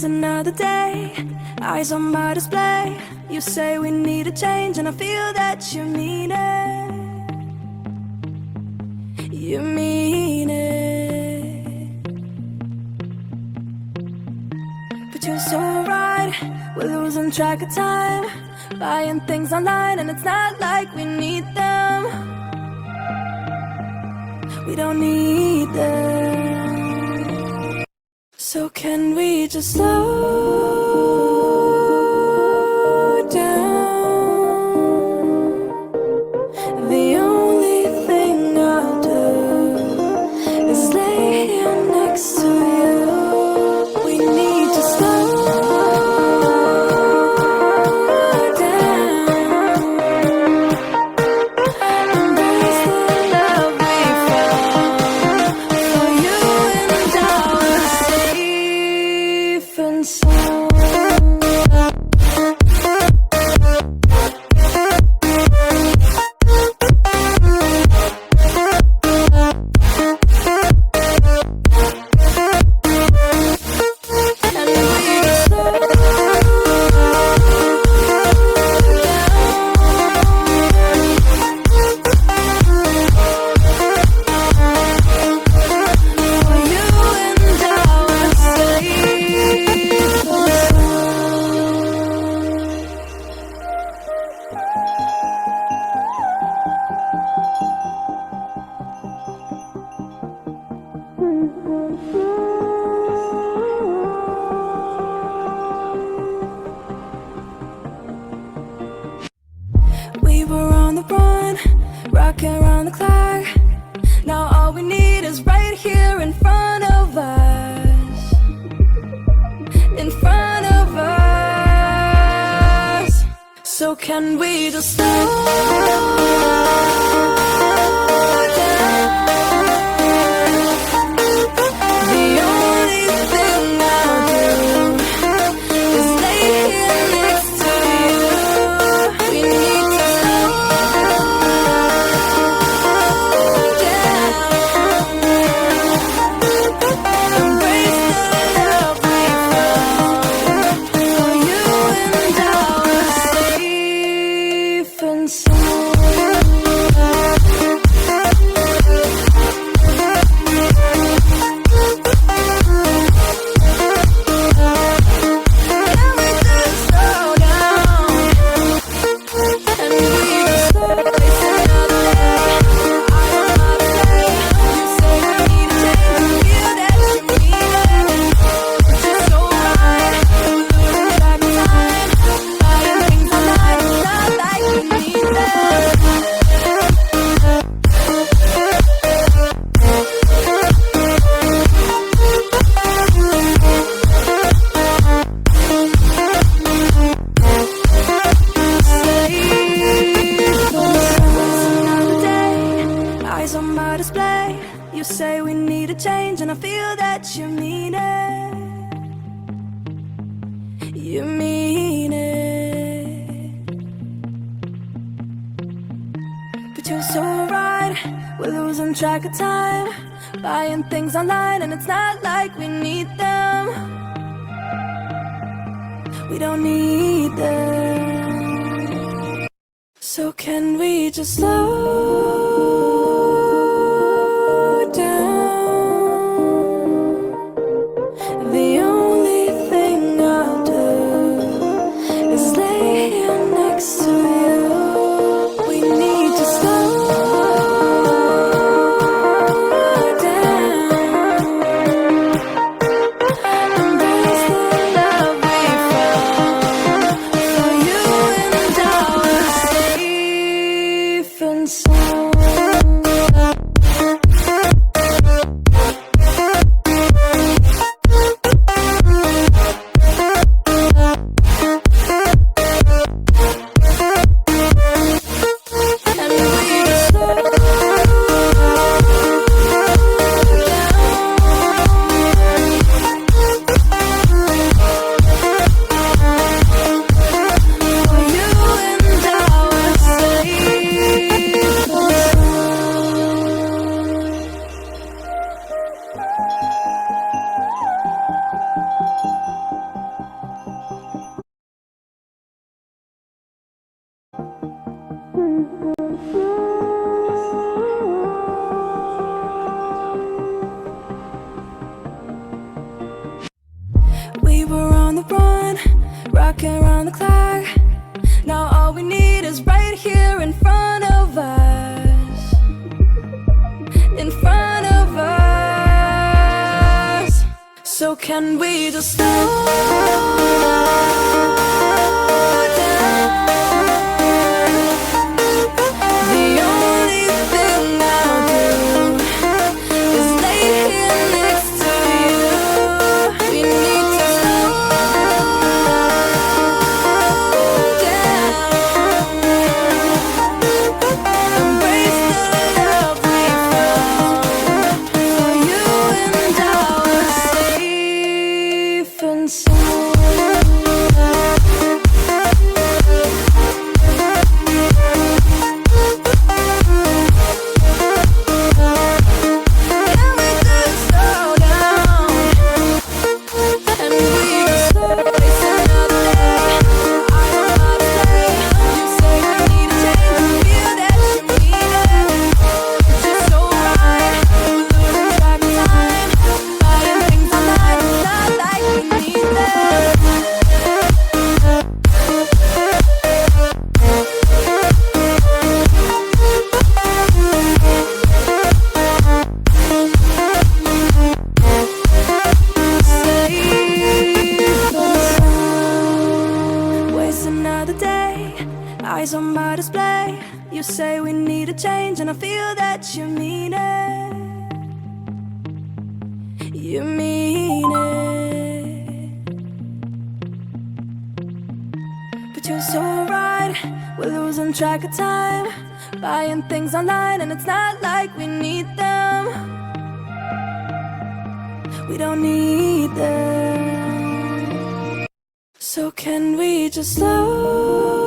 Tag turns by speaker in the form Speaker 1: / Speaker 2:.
Speaker 1: It's another day, eyes on my display. You say we need a change and I feel that you mean it. You mean it. But you're so right, we're losing track of time, buying things online and it's not like we need them. We don't need them. So can we just slow down? The only thing I'll do is lay here next to you. We need to slow down. Embrace the love we found. For you and I were safe and sound. We were on the run, rocking around the clock. Now all we need is right here in front of us. In front of us. So can we just slow down? The only thing I'll do is lay here next to you. We need to slow down. Embrace the love we found. For you and I were safe and sound. Can we just slow down? And we just slow down. It's another day, I don't know how to play. You say we need a change, I feel that you mean it. But you're so right, we're losing track of time, buying things online, it's not like we need them. Eyes on my display. You say we need a change and I feel that you mean it. You mean it. But you're so right, we're losing track of time, buying things online and it's not like we need them. We don't need them. So can we just slow down? The only thing I'll do is lay here next to you. We need to slow down. Embrace the love we found. For you and I were safe and sound. the run, rocking around the clock. Now all we need is right here in front of us. In front of us. So can we just slow down? The only thing I'll do is lay here next to you. We need to slow down. Embrace the love we found. For you and I were safe and sound. Can we just slow down? And we just waste another day. I don't know how to play. You say we need a change. I feel that you mean it. It's just so right. We're losing track of time. Buying things online. It's not like we need them. Waste another day, eyes on my display. You say we need a change, and I feel that you mean it. You mean it. But you're so right, we're losing track of time. Buying things online, and it's not like we need them. We don't need them. So can we just slow